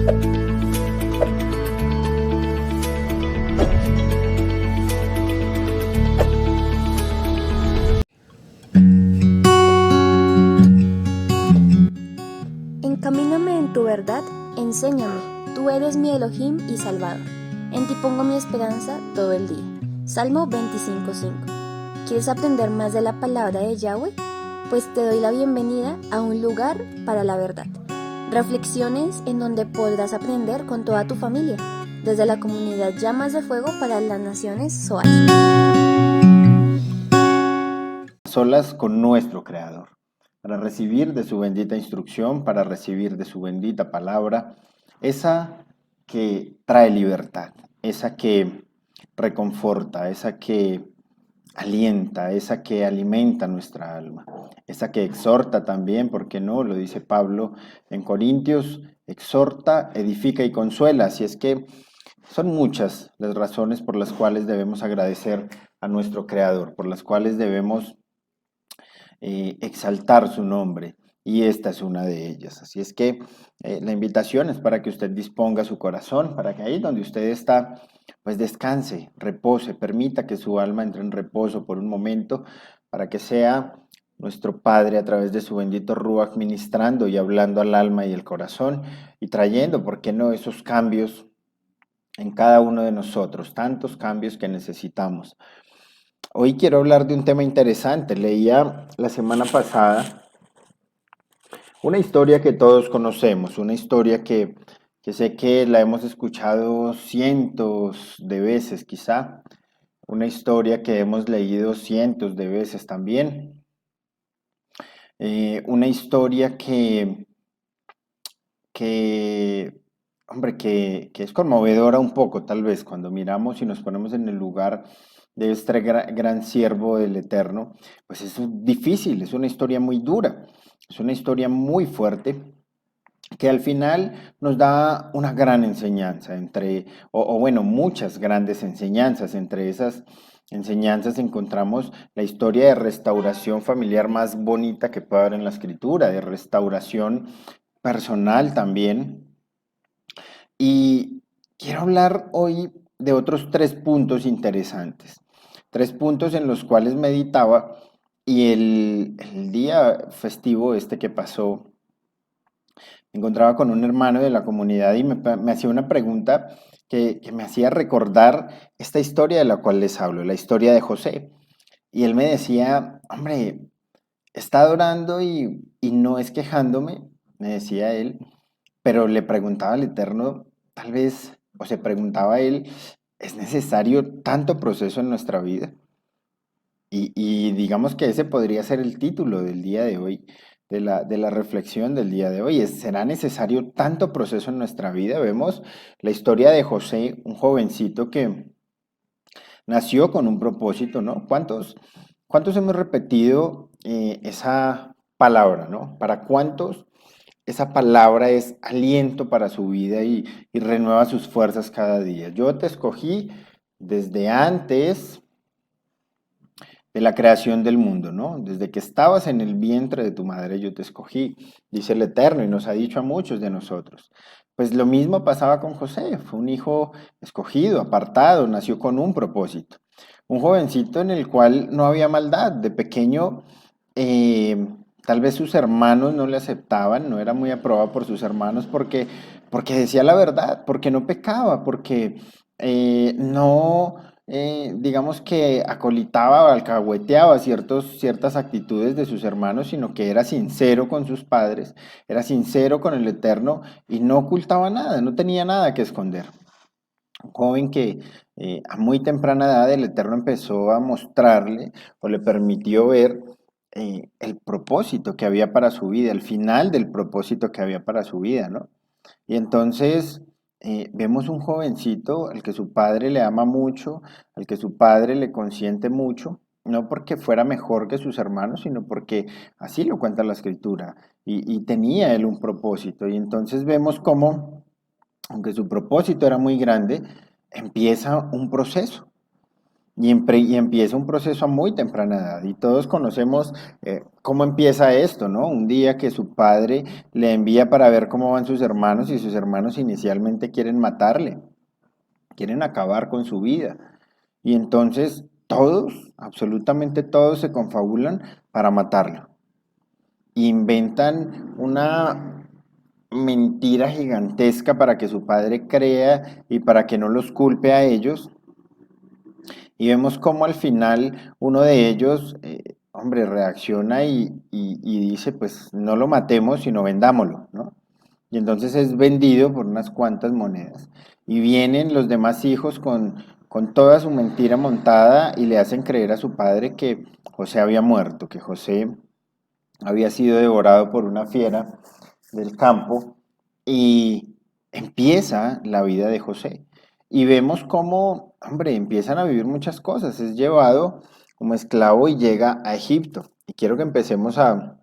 Encamíname en tu verdad, enséñame, tú eres mi Elohim y Salvador. En ti pongo mi esperanza todo el día. Salmo 25:5. ¿Quieres aprender más de la palabra de Yahweh? Pues te doy la bienvenida a un lugar para la verdad. Reflexiones en donde podrás aprender con toda tu familia, desde la comunidad Llamas de Fuego para las Naciones Zoar. Solas con nuestro Creador, para recibir de su bendita instrucción, para recibir de su bendita palabra, esa que trae libertad, esa que reconforta, esa que alienta, esa que alimenta nuestra alma, esa que exhorta también, ¿por qué no? Lo dice Pablo en Corintios, exhorta, edifica y consuela. Así es que son muchas las razones por las cuales debemos agradecer a nuestro Creador, por las cuales debemos exaltar su nombre, y esta es una de ellas. Así es que la invitación es para que usted disponga su corazón, para que ahí donde usted está, pues descanse, repose, permita que su alma entre en reposo por un momento, para que sea nuestro Padre a través de su bendito Ruach ministrando y hablando al alma y el corazón y trayendo, ¿por qué no?, esos cambios en cada uno de nosotros, tantos cambios que necesitamos. Hoy quiero hablar de un tema interesante. Leía la semana pasada una historia que todos conocemos, una historia que sé que la hemos escuchado cientos de veces quizá, una historia que hemos leído cientos de veces también, una historia que, hombre, que es conmovedora un poco tal vez cuando miramos y nos ponemos en el lugar de este gran siervo del Eterno, pues es difícil, es una historia muy dura, es una historia muy fuerte que al final nos da una gran enseñanza o bueno, muchas grandes enseñanzas. Entre esas enseñanzas encontramos la historia de restauración familiar más bonita que puede haber en la escritura, de restauración personal también. Y quiero hablar hoy de otros 3 puntos interesantes, 3 puntos en los cuales meditaba, y el día festivo este que pasó, me encontraba con un hermano de la comunidad y me hacía una pregunta que me hacía recordar esta historia de la cual les hablo, la historia de José. Y él me decía, hombre, está adorando y no es quejándome, me decía él, pero le preguntaba al Eterno, tal vez, o se preguntaba él, ¿es necesario tanto proceso en nuestra vida? Y digamos que ese podría ser el título del día de hoy, de la reflexión del día de hoy. ¿Será necesario tanto proceso en nuestra vida? Vemos la historia de José, un jovencito que nació con un propósito, ¿no? ¿Cuántos hemos repetido esa palabra, ¿no? ¿Para cuántos esa palabra es aliento para su vida y renueva sus fuerzas cada día? Yo te escogí desde antes de la creación del mundo, ¿no? Desde que estabas en el vientre de tu madre yo te escogí, dice el Eterno, y nos ha dicho a muchos de nosotros. Pues lo mismo pasaba con José, fue un hijo escogido, apartado, nació con un propósito. Un jovencito en el cual no había maldad. De pequeño, tal vez sus hermanos no le aceptaban, no era muy aprobado por sus hermanos porque decía la verdad, porque no pecaba, porque no, digamos que acolitaba o alcahueteaba ciertas actitudes de sus hermanos, sino que era sincero con sus padres, era sincero con el Eterno y no ocultaba nada, no tenía nada que esconder. Un joven que a muy temprana edad el Eterno empezó a mostrarle o le permitió ver el propósito que había para su vida, el final del propósito que había para su vida, ¿no? Y entonces vemos un jovencito al que su padre le ama mucho, al que su padre le consiente mucho, no porque fuera mejor que sus hermanos, sino porque así lo cuenta la escritura, y tenía él un propósito. Y entonces vemos cómo, aunque su propósito era muy grande, empieza un proceso. y empieza un proceso a muy temprana edad. Y todos conocemos cómo empieza esto, ¿no? Un día que su padre le envía para ver cómo van sus hermanos y sus hermanos inicialmente quieren matarle, quieren acabar con su vida. Y entonces todos, absolutamente todos, se confabulan para matarlo. Inventan una mentira gigantesca para que su padre crea y para que no los culpe a ellos. Y vemos cómo al final uno de ellos, hombre, reacciona y dice, pues no lo matemos, sino vendámoslo, ¿no? Y entonces es vendido por unas cuantas monedas. Y vienen los demás hijos con toda su mentira montada y le hacen creer a su padre que José había muerto, que José había sido devorado por una fiera del campo y empieza la vida de José. Y vemos cómo, hombre, empiezan a vivir muchas cosas. Es llevado como esclavo y llega a Egipto. Y quiero que empecemos a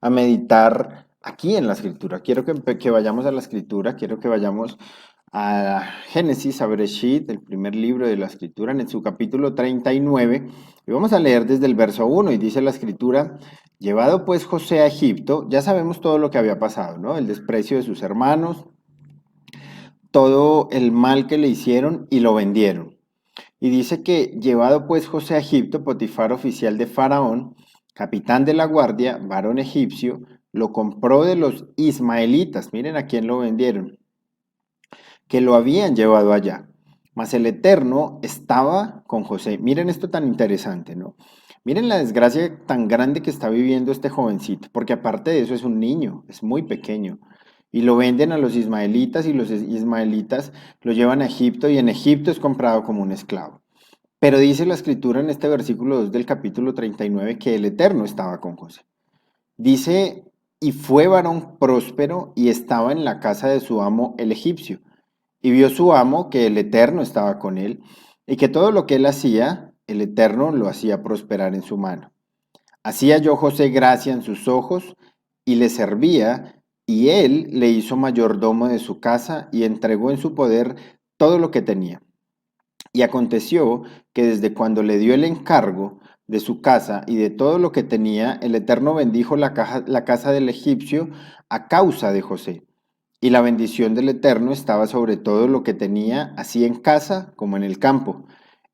meditar aquí en la escritura. Quiero que vayamos a la escritura, quiero que vayamos a Génesis, a Bereshit, el primer libro de la escritura, en su capítulo 39, y vamos a leer desde el verso 1, y dice la escritura, llevado pues José a Egipto, ya sabemos todo lo que había pasado, ¿no? El desprecio de sus hermanos, todo el mal que le hicieron y lo vendieron. Y dice que llevado pues José a Egipto, Potifar, oficial de Faraón, capitán de la guardia, varón egipcio, lo compró de los ismaelitas, miren a quién lo vendieron, que lo habían llevado allá. Mas el Eterno estaba con José. Miren esto tan interesante, ¿no? Miren la desgracia tan grande que está viviendo este jovencito, porque aparte de eso es un niño, es muy pequeño. Y lo venden a los ismaelitas y los ismaelitas lo llevan a Egipto y en Egipto es comprado como un esclavo. Pero dice la escritura en este versículo 2 del capítulo 39 que el Eterno estaba con José. Dice, y fue varón próspero y estaba en la casa de su amo el egipcio. Y vio su amo que el Eterno estaba con él y que todo lo que él hacía, el Eterno lo hacía prosperar en su mano. Así halló José gracia en sus ojos y le servía, y él le hizo mayordomo de su casa y entregó en su poder todo lo que tenía. Y aconteció que desde cuando le dio el encargo de su casa y de todo lo que tenía, el Eterno bendijo la casa del egipcio a causa de José. Y la bendición del Eterno estaba sobre todo lo que tenía, así en casa como en el campo.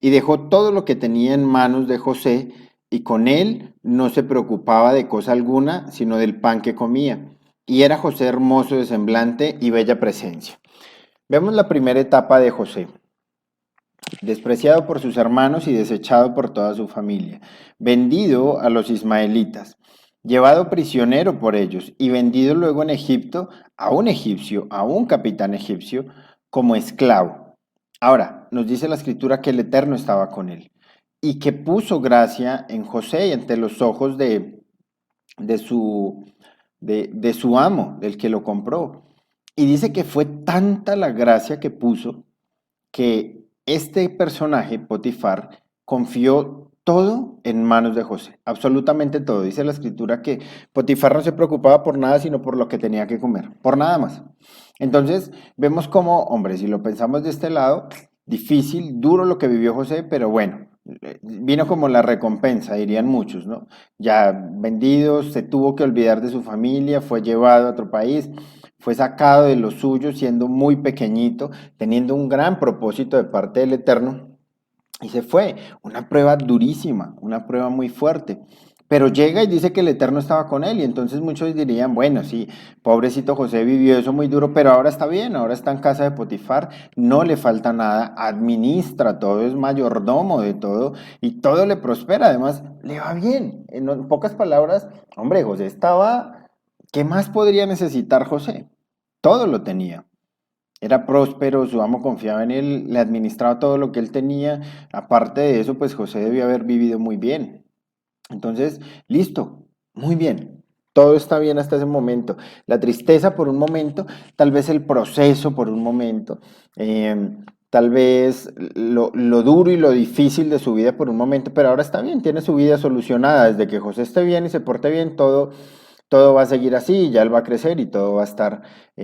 Y dejó todo lo que tenía en manos de José, y con él no se preocupaba de cosa alguna, sino del pan que comía. Y era José hermoso de semblante y bella presencia. Vemos la primera etapa de José. Despreciado por sus hermanos y desechado por toda su familia, vendido a los ismaelitas, llevado prisionero por ellos y vendido luego en Egipto a un egipcio, a un capitán egipcio, como esclavo. Ahora, nos dice la escritura que el Eterno estaba con él y que puso gracia en José y ante los ojos de su, de su amo, del que lo compró. Y dice que fue tanta la gracia que puso que este personaje, Potifar, confió todo en manos de José, absolutamente todo. Dice la escritura que Potifar no se preocupaba por nada, sino por lo que tenía que comer, por nada más. Entonces, vemos como, hombre, si lo pensamos de este lado, difícil, duro lo que vivió José, pero bueno, vino como la recompensa, dirían muchos, ¿no? Ya vendido, se tuvo que olvidar de su familia, fue llevado a otro país, fue sacado de lo suyo siendo muy pequeñito, teniendo un gran propósito de parte del Eterno, y se fue. Una prueba durísima, una prueba muy fuerte. Pero llega y dice que el Eterno estaba con él, y entonces muchos dirían, bueno, sí, pobrecito José vivió eso muy duro, pero ahora está bien, ahora está en casa de Potifar, no le falta nada, administra todo, es mayordomo de todo, y todo le prospera, además le va bien. En pocas palabras, hombre, José estaba, ¿qué más podría necesitar José? Todo lo tenía. Era próspero, su amo confiaba en él, le administraba todo lo que él tenía. Aparte de eso, pues José debió haber vivido muy bien. Entonces, listo, muy bien. Todo está bien hasta ese momento. La tristeza por un momento, tal vez el proceso por un momento, tal vez lo duro y lo difícil de su vida por un momento, pero ahora está bien, tiene su vida solucionada. Desde que José esté bien y se porte bien, todo va a seguir así, ya él va a crecer y todo va a estar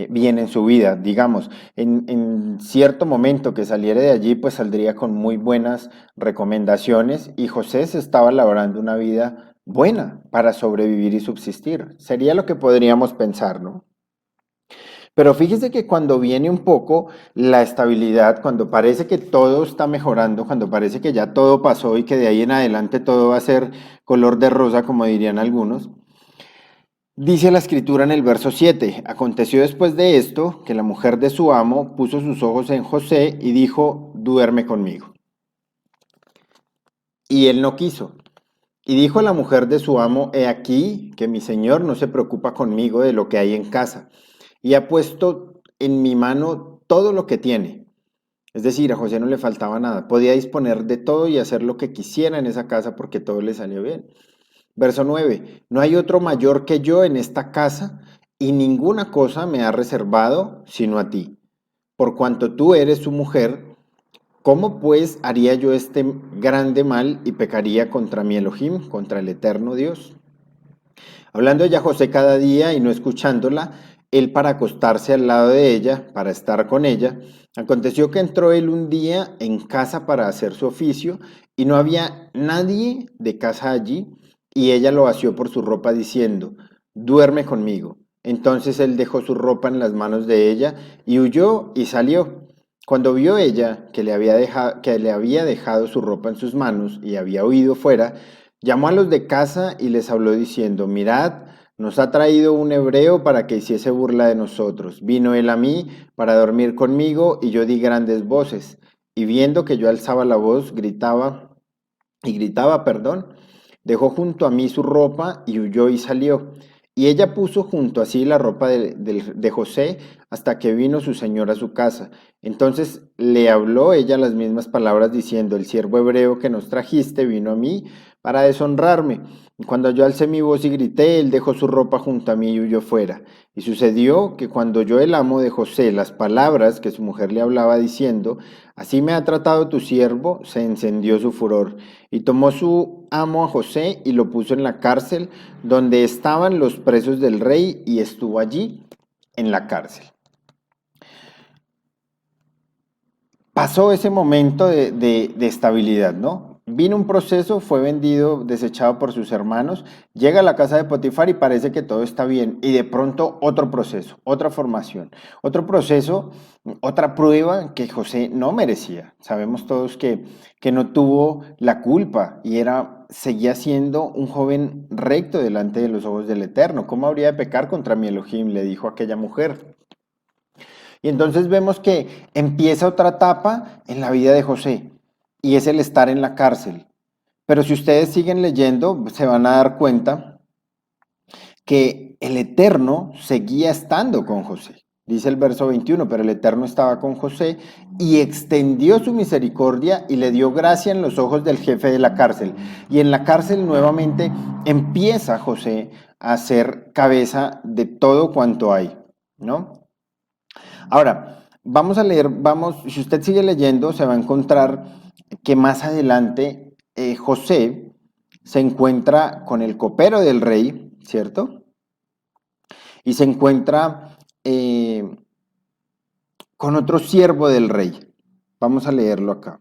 bien en su vida. Digamos, en cierto momento que saliera de allí, pues saldría con muy buenas recomendaciones y José se estaba labrando una vida buena para sobrevivir y subsistir. Sería lo que podríamos pensar, ¿no? Pero fíjese que cuando viene un poco la estabilidad, cuando parece que todo está mejorando, cuando parece que ya todo pasó y que de ahí en adelante todo va a ser color de rosa, como dirían algunos, dice la escritura en el verso 7, aconteció después de esto que la mujer de su amo puso sus ojos en José y dijo, duerme conmigo. Y él no quiso. Y dijo la mujer de su amo, he aquí que mi señor no se preocupa conmigo de lo que hay en casa, y ha puesto en mi mano todo lo que tiene. Es decir, a José no le faltaba nada, podía disponer de todo y hacer lo que quisiera en esa casa porque todo le salió bien. Verso 9, no hay otro mayor que yo en esta casa y ninguna cosa me ha reservado sino a ti. Por cuanto tú eres su mujer, ¿cómo pues haría yo este grande mal y pecaría contra mi Elohim, contra el eterno Dios? Hablando ella José cada día y no escuchándola, él para acostarse al lado de ella, para estar con ella, aconteció que entró él un día en casa para hacer su oficio y no había nadie de casa allí y ella lo asió por su ropa diciendo, duerme conmigo. Entonces él dejó su ropa en las manos de ella y huyó y salió. Cuando vio ella que le había dejado su ropa en sus manos y había huido fuera, llamó a los de casa y les habló diciendo, mirad, nos ha traído un hebreo para que hiciese burla de nosotros. Vino él a mí para dormir conmigo y yo di grandes voces. Y viendo que yo alzaba la voz, gritaba, dejó junto a mí su ropa y huyó y salió. Y ella puso junto a sí la ropa de José hasta que vino su señor a su casa. Entonces le habló ella las mismas palabras diciendo, el siervo hebreo que nos trajiste vino a mí para deshonrarme. Y cuando yo alcé mi voz y grité, él dejó su ropa junto a mí y huyó fuera. Y sucedió que cuando oyó el amo de José las palabras que su mujer le hablaba diciendo, así me ha tratado tu siervo, se encendió su furor. Y tomó su amo a José y lo puso en la cárcel donde estaban los presos del rey y estuvo allí en la cárcel. Pasó ese momento de estabilidad, ¿no? Vino un proceso, fue vendido, desechado por sus hermanos, llega a la casa de Potifar y parece que todo está bien. Y de pronto otro proceso, otra formación, otro proceso, otra prueba que José no merecía. Sabemos todos que no tuvo la culpa y seguía siendo un joven recto delante de los ojos del Eterno. ¿Cómo habría de pecar contra mi Elohim? Le dijo aquella mujer. Y entonces vemos que empieza otra etapa en la vida de José y es el estar en la cárcel. Pero si ustedes siguen leyendo, se van a dar cuenta que el Eterno seguía estando con José. Dice el verso 21, pero el Eterno estaba con José y extendió su misericordia y le dio gracia en los ojos del jefe de la cárcel. Y en la cárcel nuevamente empieza José a ser cabeza de todo cuanto hay, ¿no? Ahora, vamos a leer, si usted sigue leyendo, se va a encontrar que más adelante José se encuentra con el copero del rey, ¿cierto? Y se encuentra con otro siervo del rey. Vamos a leerlo acá.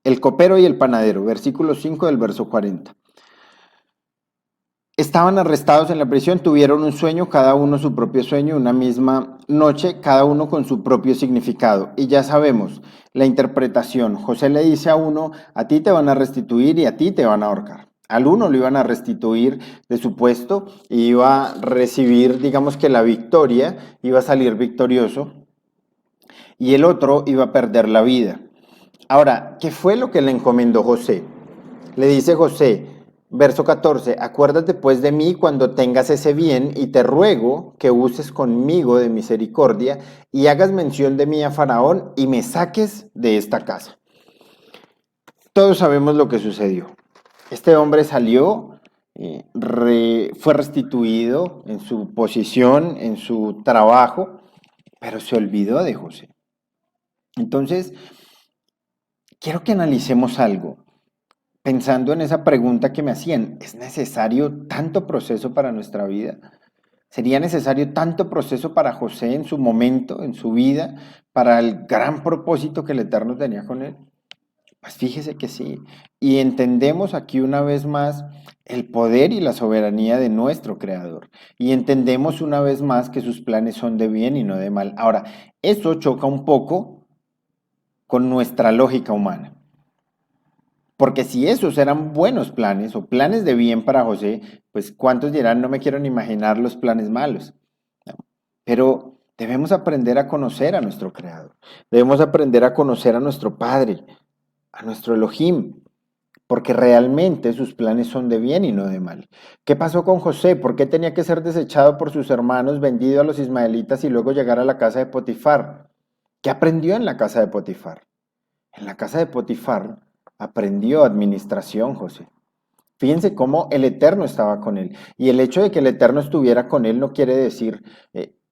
El copero y el panadero, versículo 5 del verso 40. Estaban arrestados en la prisión, tuvieron un sueño, cada uno su propio sueño, una misma noche, cada uno con su propio significado. Y ya sabemos la interpretación. José le dice a uno, a ti te van a restituir y a ti te van a ahorcar. Al uno lo iban a restituir de su puesto y iba a recibir, digamos que la victoria, iba a salir victorioso. Y el otro iba a perder la vida. Ahora, ¿qué fue lo que le encomendó José? Le dice José, verso 14, acuérdate pues de mí cuando tengas ese bien y te ruego que uses conmigo de misericordia y hagas mención de mí a Faraón y me saques de esta casa. Todos sabemos lo que sucedió. Este hombre salió, fue restituido en su posición, en su trabajo, pero se olvidó de José. Entonces, quiero que analicemos algo. Pensando en esa pregunta que me hacían, ¿es necesario tanto proceso para nuestra vida? ¿Sería necesario tanto proceso para José en su momento, en su vida, para el gran propósito que el Eterno tenía con él? Pues fíjese que sí. Y entendemos aquí una vez más el poder y la soberanía de nuestro Creador. Y entendemos una vez más que sus planes son de bien y no de mal. Ahora, eso choca un poco con nuestra lógica humana. Porque si esos eran buenos planes o planes de bien para José, pues ¿cuántos dirán, no me quiero ni imaginar los planes malos? ¿No? Pero debemos aprender a conocer a nuestro Creador. Debemos aprender a conocer a nuestro Padre, a nuestro Elohim, porque realmente sus planes son de bien y no de mal. ¿Qué pasó con José? ¿Por qué tenía que ser desechado por sus hermanos, vendido a los ismaelitas y luego llegar a la casa de Potifar? ¿Qué aprendió en la casa de Potifar? En la casa de Potifar aprendió administración, José. Fíjense cómo el Eterno estaba con él. Y el hecho de que el Eterno estuviera con él no quiere decir,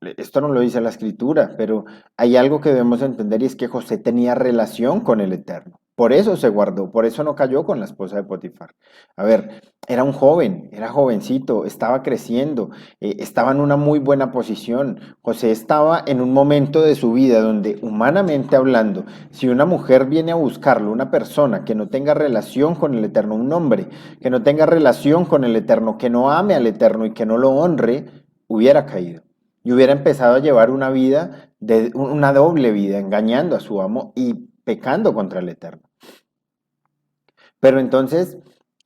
esto no lo dice la Escritura, pero hay algo que debemos entender y es que José tenía relación con el Eterno. Por eso se guardó, por eso no cayó con la esposa de Potifar. A ver, era un joven, era jovencito, estaba creciendo, estaba en una muy buena posición. José estaba en un momento de su vida donde, humanamente hablando, si una mujer viene a buscarlo, una persona que no tenga relación con el Eterno, un hombre que no tenga relación con el Eterno, que no ame al Eterno y que no lo honre, hubiera caído. Y hubiera empezado a llevar una vida, una doble vida, engañando a su amo y pecando contra el Eterno. Pero entonces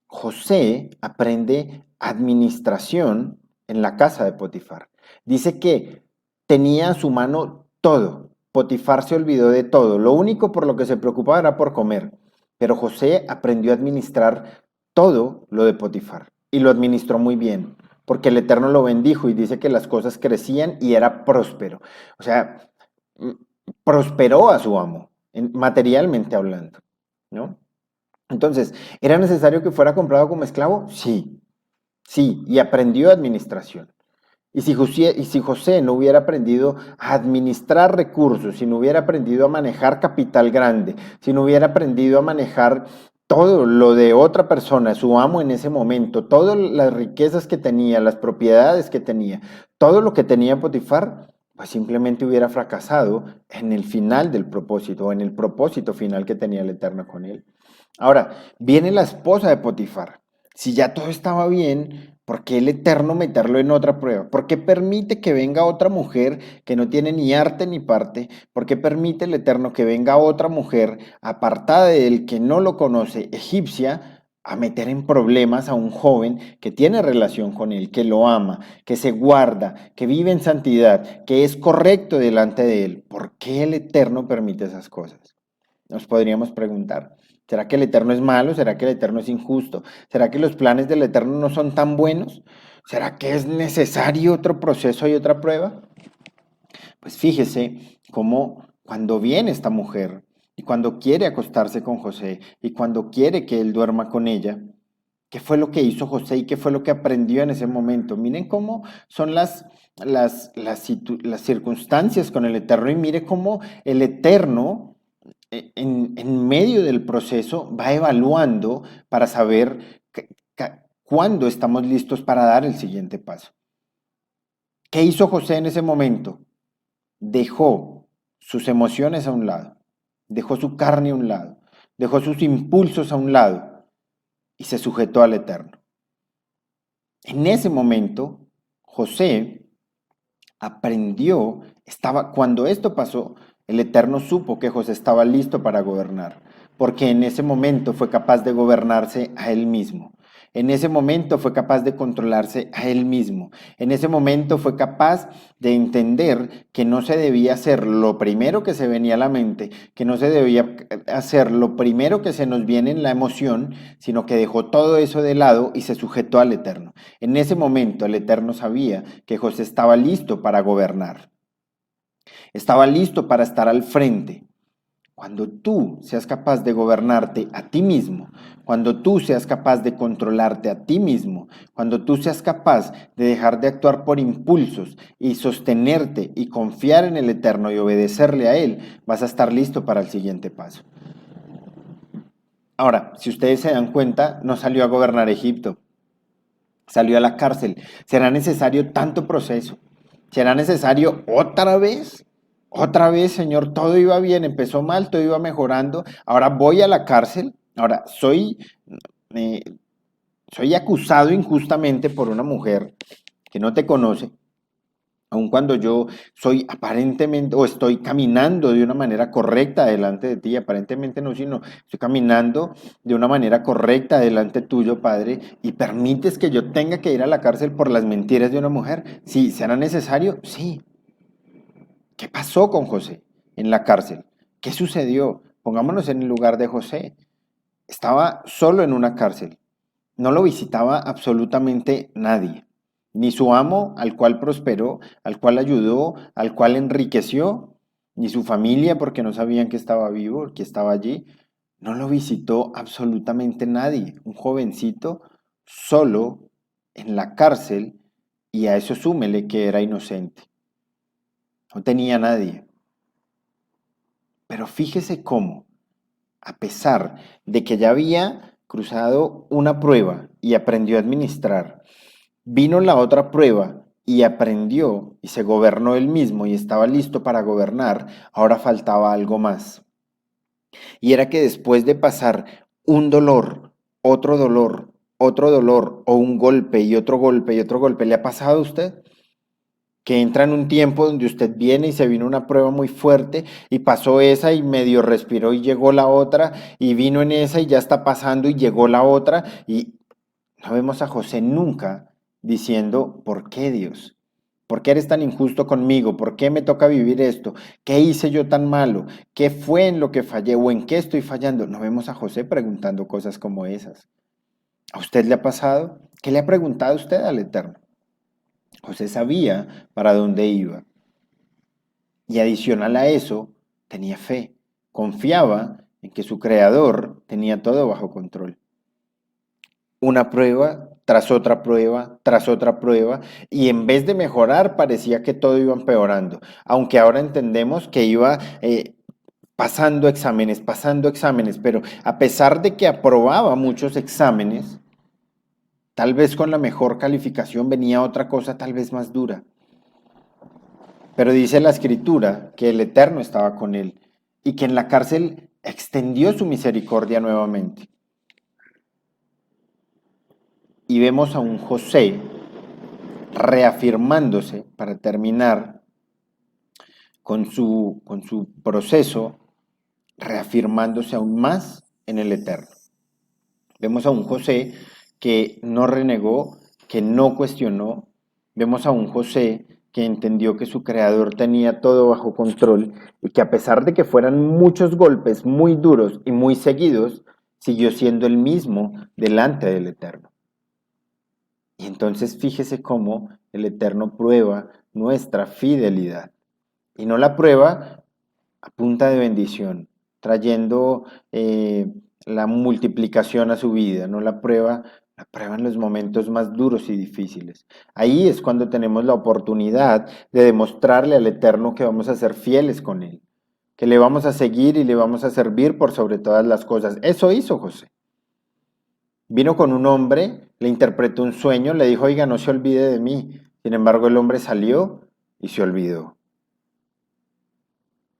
José aprende administración en la casa de Potifar. Dice que tenía a su mano todo. Potifar se olvidó de todo. Lo único por lo que se preocupaba era por comer. Pero José aprendió a administrar todo lo de Potifar y lo administró muy bien, porque el Eterno lo bendijo y dice que las cosas crecían y era próspero. O sea, prosperó a su amo, materialmente hablando, ¿no? Entonces, ¿era necesario que fuera comprado como esclavo? Sí, sí, y aprendió administración. Y si José no hubiera aprendido a administrar recursos, si no hubiera aprendido a manejar capital grande, si no hubiera aprendido a manejar todo lo de otra persona, su amo en ese momento, todas las riquezas que tenía, las propiedades que tenía, todo lo que tenía Potifar, pues simplemente hubiera fracasado en el final del propósito, o en el propósito final que tenía el Eterno con él. Ahora, viene la esposa de Potifar. Si ya todo estaba bien, ¿por qué el Eterno meterlo en otra prueba? ¿Por qué permite que venga otra mujer que no tiene ni arte ni parte? ¿Por qué permite el Eterno que venga otra mujer apartada de él, que no lo conoce, egipcia, a meter en problemas a un joven que tiene relación con él, que lo ama, que se guarda, que vive en santidad, que es correcto delante de él? ¿Por qué el Eterno permite esas cosas? Nos podríamos preguntar. ¿Será que el Eterno es malo? ¿Será que el Eterno es injusto? ¿Será que los planes del Eterno no son tan buenos? ¿Será que es necesario otro proceso y otra prueba? Pues fíjese cómo cuando viene esta mujer y cuando quiere acostarse con José y cuando quiere que él duerma con ella, ¿qué fue lo que hizo José y qué fue lo que aprendió en ese momento? Miren cómo son las circunstancias con el Eterno y mire cómo el Eterno en medio del proceso va evaluando para saber cuándo estamos listos para dar el siguiente paso. ¿Qué hizo José en ese momento? Dejó sus emociones a un lado, dejó su carne a un lado, dejó sus impulsos a un lado y se sujetó al Eterno. En ese momento, José aprendió, cuando esto pasó, el Eterno supo que José estaba listo para gobernar, porque en ese momento fue capaz de gobernarse a él mismo. En ese momento fue capaz de controlarse a él mismo. En ese momento fue capaz de entender que no se debía hacer lo primero que se venía a la mente, que no se debía hacer lo primero que se nos viene en la emoción, sino que dejó todo eso de lado y se sujetó al Eterno. En ese momento el Eterno sabía que José estaba listo para gobernar. Estaba listo para estar al frente. Cuando tú seas capaz de gobernarte a ti mismo, cuando tú seas capaz de controlarte a ti mismo, cuando tú seas capaz de dejar de actuar por impulsos y sostenerte y confiar en el Eterno y obedecerle a Él, vas a estar listo para el siguiente paso. Ahora, si ustedes se dan cuenta, no salió a gobernar Egipto. salió a la cárcel. ¿Será necesario tanto proceso? ¿Será necesario otra vez? Otra vez, Señor, todo iba bien, empezó mal, todo iba mejorando. Ahora voy a la cárcel. Ahora eh, soy acusado injustamente por una mujer que no te conoce, aun cuando yo soy aparentemente o estoy caminando de una manera correcta delante de ti, aparentemente no, sino estoy caminando de una manera correcta delante tuyo, Padre, y permites que yo tenga que ir a la cárcel por las mentiras de una mujer. Sí, ¿será necesario? Sí. ¿Qué pasó con José en la cárcel? ¿Qué sucedió? Pongámonos en el lugar de José. Estaba solo en una cárcel. No lo visitaba absolutamente nadie. Ni su amo, al cual prosperó, al cual ayudó, al cual enriqueció, ni su familia, porque no sabían que estaba vivo, que estaba allí. No lo visitó absolutamente nadie. Un jovencito solo en la cárcel, y a eso súmele que era inocente. No tenía nadie. Pero fíjese cómo, a pesar de que ya había cruzado una prueba y aprendió a administrar, vino la otra prueba y aprendió y se gobernó él mismo y estaba listo para gobernar, ahora faltaba algo más. Y era que después de pasar un dolor, otro dolor, otro dolor, o un golpe y otro golpe y otro golpe, ¿le ha pasado a usted? Que entra en un tiempo donde usted viene y se vino una prueba muy fuerte y pasó esa y medio respiró y llegó la otra y vino en esa y ya está pasando y llegó la otra y no vemos a José nunca diciendo, ¿por qué Dios? ¿Por qué eres tan injusto conmigo? ¿Por qué me toca vivir esto? ¿Qué hice yo tan malo? ¿Qué fue en lo que fallé o en qué estoy fallando? No vemos a José preguntando cosas como esas. ¿A usted le ha pasado? ¿Qué le ha preguntado usted al Eterno? José sabía para dónde iba. Y adicional a eso, tenía fe. Confiaba en que su creador tenía todo bajo control. Una prueba tras otra prueba, tras otra prueba, y en vez de mejorar parecía que todo iba empeorando, aunque ahora entendemos que iba pasando exámenes, pero a pesar de que aprobaba muchos exámenes, tal vez con la mejor calificación venía otra cosa tal vez más dura. Pero dice la escritura que el Eterno estaba con él y que en la cárcel extendió su misericordia nuevamente. Y vemos a un José reafirmándose para terminar con su proceso, reafirmándose aún más en el Eterno. Vemos a un José que no renegó, que no cuestionó. Vemos a un José que entendió que su creador tenía todo bajo control y que a pesar de que fueran muchos golpes muy duros y muy seguidos, siguió siendo el mismo delante del Eterno. Y entonces fíjese cómo el Eterno prueba nuestra fidelidad. Y no la prueba a punta de bendición, trayendo la multiplicación a su vida, no la prueba en los momentos más duros y difíciles. Ahí es cuando tenemos la oportunidad de demostrarle al Eterno que vamos a ser fieles con Él, que le vamos a seguir y le vamos a servir por sobre todas las cosas. Eso hizo José. Vino con un hombre, le interpretó un sueño, le dijo, oiga, no se olvide de mí. Sin embargo, el hombre salió y se olvidó.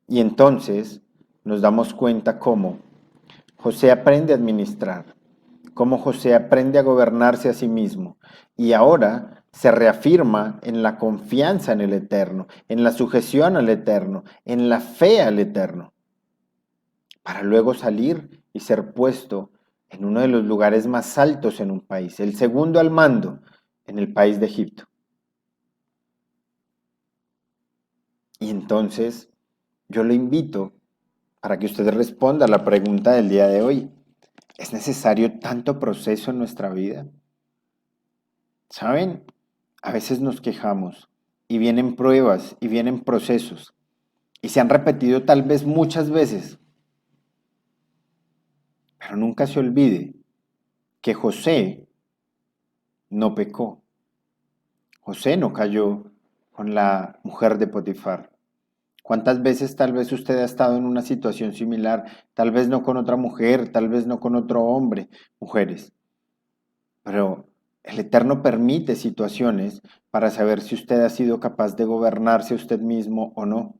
Y entonces nos damos cuenta cómo José aprende a administrar, cómo José aprende a gobernarse a sí mismo y ahora se reafirma en la confianza en el Eterno, en la sujeción al Eterno, en la fe al Eterno, para luego salir y ser puesto en uno de los lugares más altos en un país, el segundo al mando en el país de Egipto. Y entonces yo lo invito para que usted responda a la pregunta del día de hoy. ¿Es necesario tanto proceso en nuestra vida? ¿Saben? A veces nos quejamos y vienen pruebas y vienen procesos y se han repetido tal vez muchas veces, pero nunca se olvide que José no pecó. José no cayó con la mujer de Potifar. ¿Cuántas veces tal vez usted ha estado en una situación similar? Tal vez no con otra mujer, tal vez no con otro hombre, mujeres. Pero El Eterno permite situaciones para saber si usted ha sido capaz de gobernarse a usted mismo o no.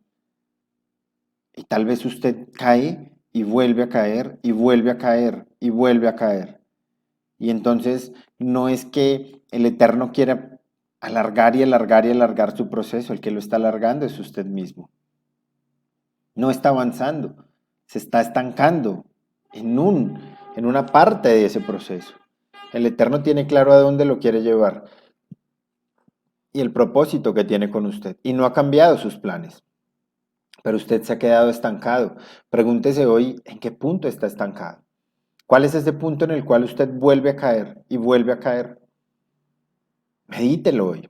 Y tal vez usted cae y vuelve a caer y vuelve a caer y vuelve a caer. Y entonces no es que el Eterno quiera alargar y alargar y alargar su proceso, el que lo está alargando es usted mismo. No está avanzando, se está estancando en una parte de ese proceso. El Eterno tiene claro a dónde lo quiere llevar y el propósito que tiene con usted. Y no ha cambiado sus planes, pero usted se ha quedado estancado. Pregúntese hoy en qué punto está estancado. ¿Cuál es ese punto en el cual usted vuelve a caer y vuelve a caer? Medítelo hoy.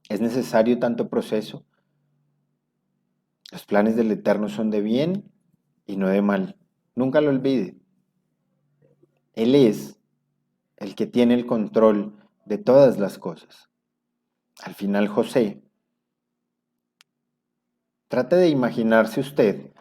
¿Es necesario tanto proceso? Los planes del Eterno son de bien y no de mal. Nunca lo olvide. Él es el que tiene el control de todas las cosas. Al final, José, trate de imaginarse usted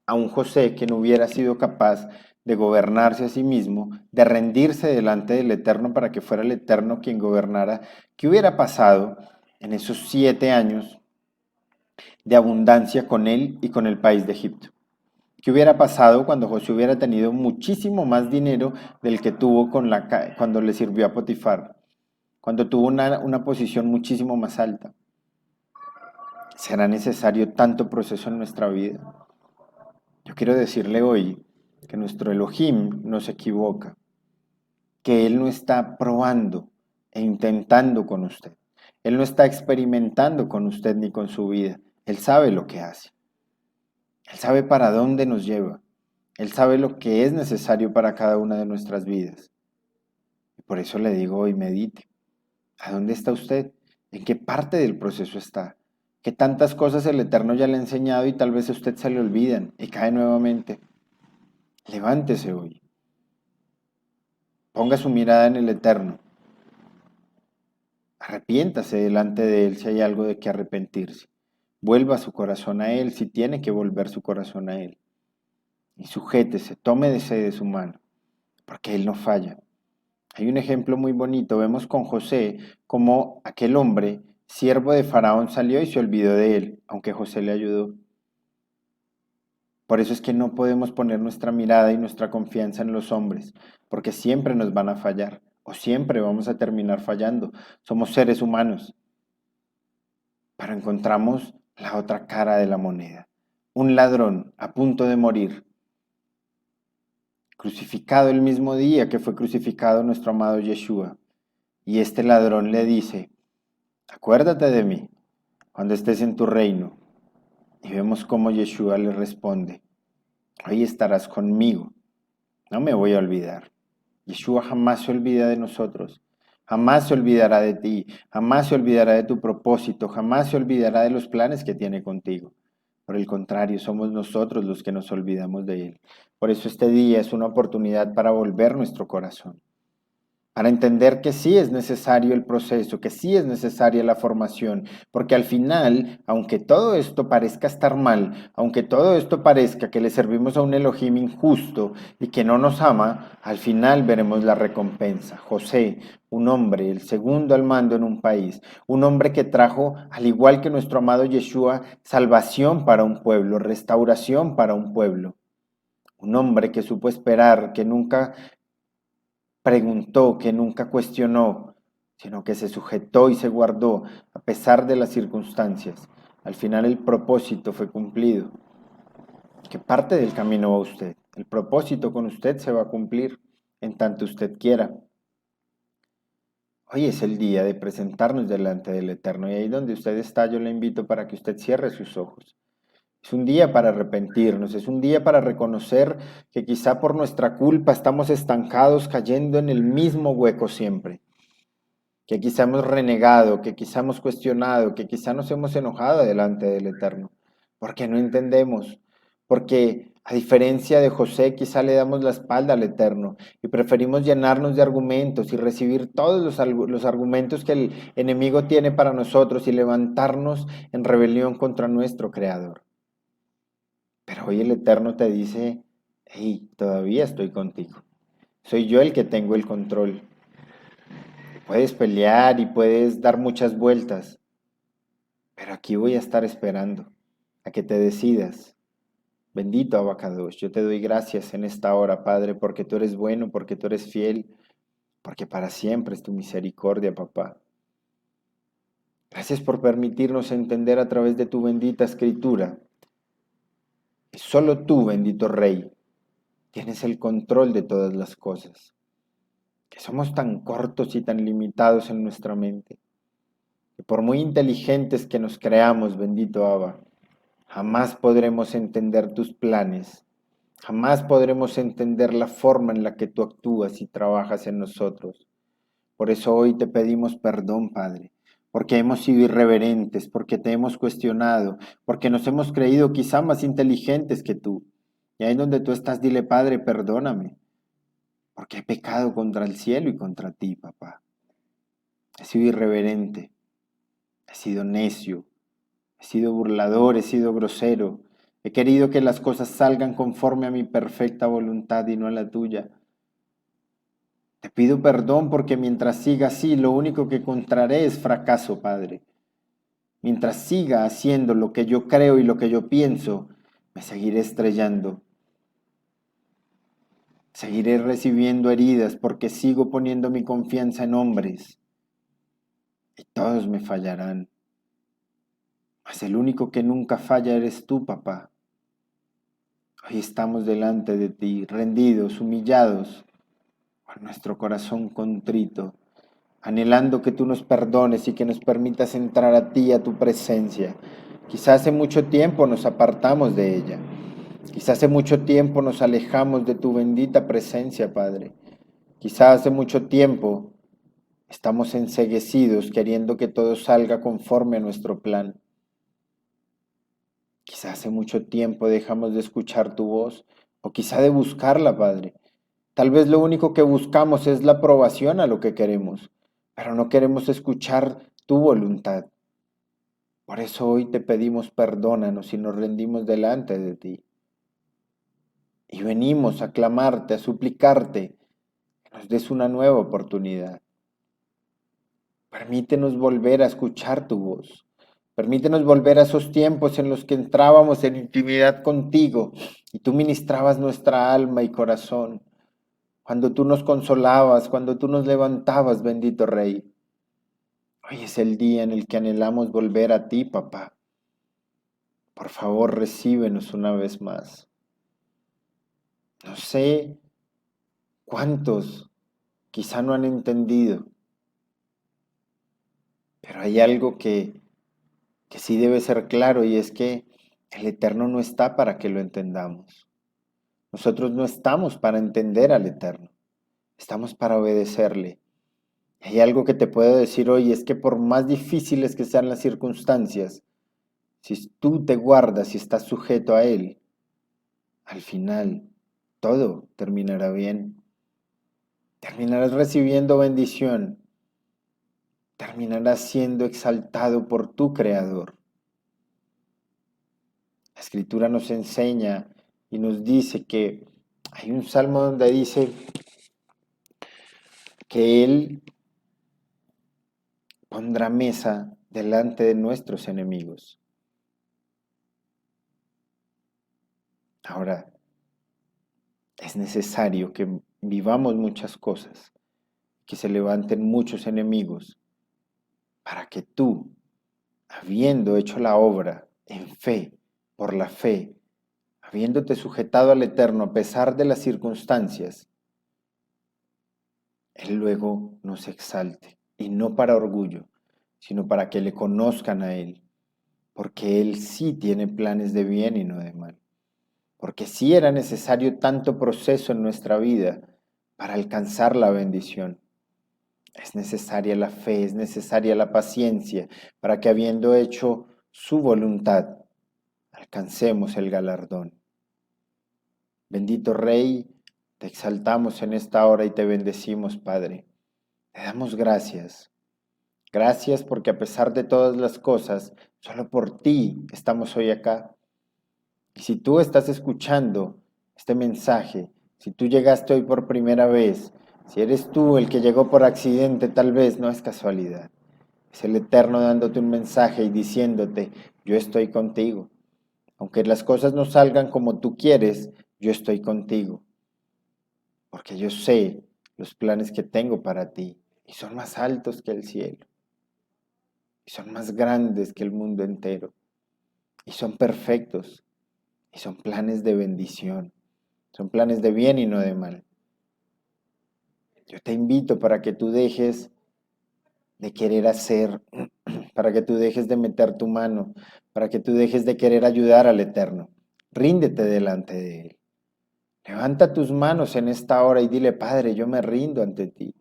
a un José que no hubiera sido capaz de gobernarse a sí mismo, de rendirse delante del Eterno para que fuera el Eterno quien gobernara. ¿Qué hubiera pasado en esos 7 años de abundancia con él y con el país de Egipto? ¿Qué hubiera pasado cuando José hubiera tenido muchísimo más dinero del que tuvo cuando le sirvió a Potifar? Cuando tuvo una posición muchísimo más alta. ¿Será necesario tanto proceso en nuestra vida? Yo quiero decirle hoy que nuestro Elohim no se equivoca, que Él no está probando e intentando con usted. Él no está experimentando con usted ni con su vida. Él sabe lo que hace. Él sabe para dónde nos lleva. Él sabe lo que es necesario para cada una de nuestras vidas. Y por eso le digo hoy, medite. ¿A dónde está usted? ¿En qué parte del proceso está? ¿Qué tantas cosas el Eterno ya le ha enseñado y tal vez a usted se le olvidan y cae nuevamente? Levántese hoy. Ponga su mirada en el Eterno. Arrepiéntase delante de Él si hay algo de que arrepentirse. Vuelva su corazón a Él si tiene que volver su corazón a Él. Y sujétese, tómese de su mano, porque Él no falla. Hay un ejemplo muy bonito. Vemos con José cómo aquel hombre, siervo de Faraón, salió y se olvidó de él, aunque José le ayudó. Por eso es que no podemos poner nuestra mirada y nuestra confianza en los hombres, porque siempre nos van a fallar o siempre vamos a terminar fallando. Somos seres humanos. Pero encontramos la otra cara de la moneda. Un ladrón a punto de morir, crucificado el mismo día que fue crucificado nuestro amado Yeshua. Y este ladrón le dice: acuérdate de mí cuando estés en tu reino. Y vemos cómo Yeshua le responde: hoy estarás conmigo, no me voy a olvidar. Yeshua jamás se olvida de nosotros, jamás se olvidará de ti, jamás se olvidará de tu propósito, jamás se olvidará de los planes que tiene contigo. Por el contrario, somos nosotros los que nos olvidamos de Él. Por eso este día es una oportunidad para volver nuestro corazón, para entender que sí es necesario el proceso, que sí es necesaria la formación, porque al final, aunque todo esto parezca estar mal, aunque todo esto parezca que le servimos a un Elohim injusto y que no nos ama, al final veremos la recompensa. José, un hombre, el segundo al mando en un país, un hombre que trajo, al igual que nuestro amado Yeshua, salvación para un pueblo, restauración para un pueblo. Un hombre que supo esperar, que nunca preguntó, que nunca cuestionó, sino que se sujetó y se guardó a pesar de las circunstancias. Al final el propósito fue cumplido. ¿Qué parte del camino va usted? El propósito con usted se va a cumplir en tanto usted quiera. Hoy es el día de presentarnos delante del Eterno y ahí donde usted está yo le invito para que usted cierre sus ojos. Es un día para arrepentirnos, es un día para reconocer que quizá por nuestra culpa estamos estancados cayendo en el mismo hueco siempre, que quizá hemos renegado, que quizá hemos cuestionado, que quizá nos hemos enojado delante del Eterno, porque no entendemos, porque a diferencia de José quizá le damos la espalda al Eterno y preferimos llenarnos de argumentos y recibir todos los argumentos que el enemigo tiene para nosotros y levantarnos en rebelión contra nuestro Creador. Pero hoy el Eterno te dice: hey, todavía estoy contigo. Soy yo el que tengo el control. Puedes pelear y puedes dar muchas vueltas, pero aquí voy a estar esperando a que te decidas. Bendito Abacados, yo te doy gracias en esta hora, Padre, porque tú eres bueno, porque tú eres fiel, porque para siempre es tu misericordia, papá. Gracias por permitirnos entender a través de tu bendita escritura que solo tú, bendito Rey, tienes el control de todas las cosas, que somos tan cortos y tan limitados en nuestra mente, que por muy inteligentes que nos creamos, bendito Abba, jamás podremos entender tus planes, jamás podremos entender la forma en la que tú actúas y trabajas en nosotros. Por eso hoy te pedimos perdón, Padre, porque hemos sido irreverentes, porque te hemos cuestionado, porque nos hemos creído quizá más inteligentes que tú. Y ahí donde tú estás, dile, Padre, perdóname, porque he pecado contra el cielo y contra ti, papá. He sido irreverente, he sido necio, he sido burlador, he sido grosero. He querido que las cosas salgan conforme a mi perfecta voluntad y no a la tuya. Te pido perdón porque mientras siga así, lo único que encontraré es fracaso, Padre. Mientras siga haciendo lo que yo creo y lo que yo pienso, me seguiré estrellando. Seguiré recibiendo heridas porque sigo poniendo mi confianza en hombres y todos me fallarán. Mas el único que nunca falla eres tú, papá. Hoy estamos delante de ti, rendidos, humillados, con nuestro corazón contrito, anhelando que tú nos perdones y que nos permitas entrar a ti, a tu presencia. Quizás hace mucho tiempo nos apartamos de ella. Quizás hace mucho tiempo nos alejamos de tu bendita presencia, Padre. Quizás hace mucho tiempo estamos enceguecidos queriendo que todo salga conforme a nuestro plan. Quizás hace mucho tiempo dejamos de escuchar tu voz o quizá de buscarla, Padre. Tal vez lo único que buscamos es la aprobación a lo que queremos, pero no queremos escuchar tu voluntad. Por eso hoy te pedimos perdónanos y nos rendimos delante de ti. Y venimos a clamarte, a suplicarte que nos des una nueva oportunidad. Permítenos volver a escuchar tu voz. Permítenos volver a esos tiempos en los que entrábamos en intimidad contigo y tú ministrabas nuestra alma y corazón. Cuando tú nos consolabas, cuando tú nos levantabas, bendito Rey. Hoy es el día en el que anhelamos volver a ti, papá. Por favor, recíbenos una vez más. No sé cuántos quizá no han entendido, pero hay algo que sí debe ser claro y es que el Eterno no está para que lo entendamos. Nosotros no estamos para entender al Eterno, estamos para obedecerle. Y hay algo que te puedo decir hoy, es que por más difíciles que sean las circunstancias, si tú te guardas y estás sujeto a Él, al final todo terminará bien. Terminarás recibiendo bendición, terminarás siendo exaltado por tu Creador. La Escritura nos enseña y nos dice que hay un salmo donde dice que Él pondrá mesa delante de nuestros enemigos. Ahora, es necesario que vivamos muchas cosas, que se levanten muchos enemigos, para que tú, habiendo hecho la obra en fe, por la fe, habiéndote sujetado al Eterno a pesar de las circunstancias, Él luego nos exalte, y no para orgullo, sino para que le conozcan a Él, porque Él sí tiene planes de bien y no de mal, porque sí era necesario tanto proceso en nuestra vida para alcanzar la bendición. Es necesaria la fe, es necesaria la paciencia, para que habiendo hecho su voluntad, alcancemos el galardón. Bendito Rey, te exaltamos en esta hora y te bendecimos, Padre. Te damos gracias. Gracias porque a pesar de todas las cosas, solo por ti estamos hoy acá. Y si tú estás escuchando este mensaje, si tú llegaste hoy por primera vez, Si eres tú el que llegó por accidente, tal vez no es casualidad. Es el Eterno dándote un mensaje y diciéndote, yo estoy contigo. Aunque las cosas no salgan como tú quieres, yo estoy contigo. Porque yo sé los planes que tengo para ti y son más altos que el cielo. Y son más grandes que el mundo entero. Y son perfectos. Y son planes de bendición. Son planes de bien y no de mal. Yo te invito para que tú dejes de querer hacer, para que tú dejes de meter tu mano, para que tú dejes de querer ayudar al Eterno. Ríndete delante de Él. Levanta tus manos en esta hora y dile, Padre, yo me rindo ante ti.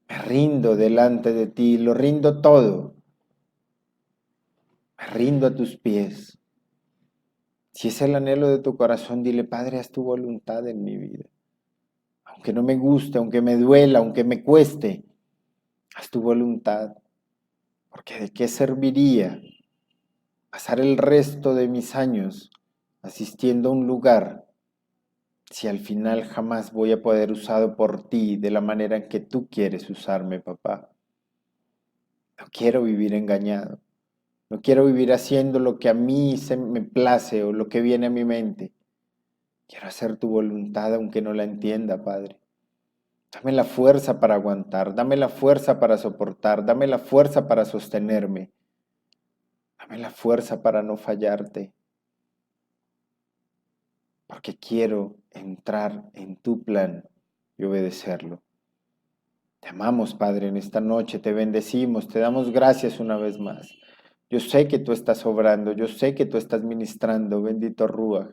Me rindo delante de ti, lo rindo todo. Me rindo a tus pies. Si es el anhelo de tu corazón, dile, Padre, haz tu voluntad en mi vida. Aunque no me guste, aunque me duela, aunque me cueste, haz tu voluntad. Porque ¿de qué serviría pasar el resto de mis años asistiendo a un lugar si al final jamás voy a poder usado por ti de la manera en que tú quieres usarme, papá? No quiero vivir engañado. No quiero vivir haciendo lo que a mí se me place o lo que viene a mi mente. Quiero hacer tu voluntad aunque no la entienda, Padre. Dame la fuerza para aguantar, dame la fuerza para soportar, dame la fuerza para sostenerme, dame la fuerza para no fallarte, porque quiero entrar en tu plan y obedecerlo. Te amamos, Padre, en esta noche, te bendecimos, te damos gracias una vez más. Yo sé que tú estás obrando, yo sé que tú estás ministrando, bendito Rúa.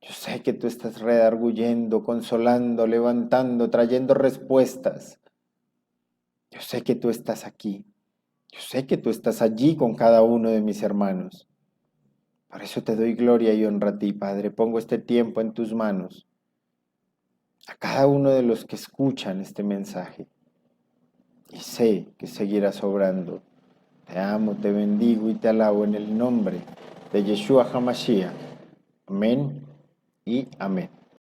Yo sé que tú estás redarguyendo, consolando, levantando, trayendo respuestas. Yo sé que tú estás aquí. Yo sé que tú estás allí con cada uno de mis hermanos. Por eso te doy gloria y honra a ti, Padre. Pongo este tiempo en tus manos. A cada uno de los que escuchan este mensaje. Y sé que seguirás obrando. Te amo, te bendigo y te alabo en el nombre de Yeshua HaMashiach. Amén y amén.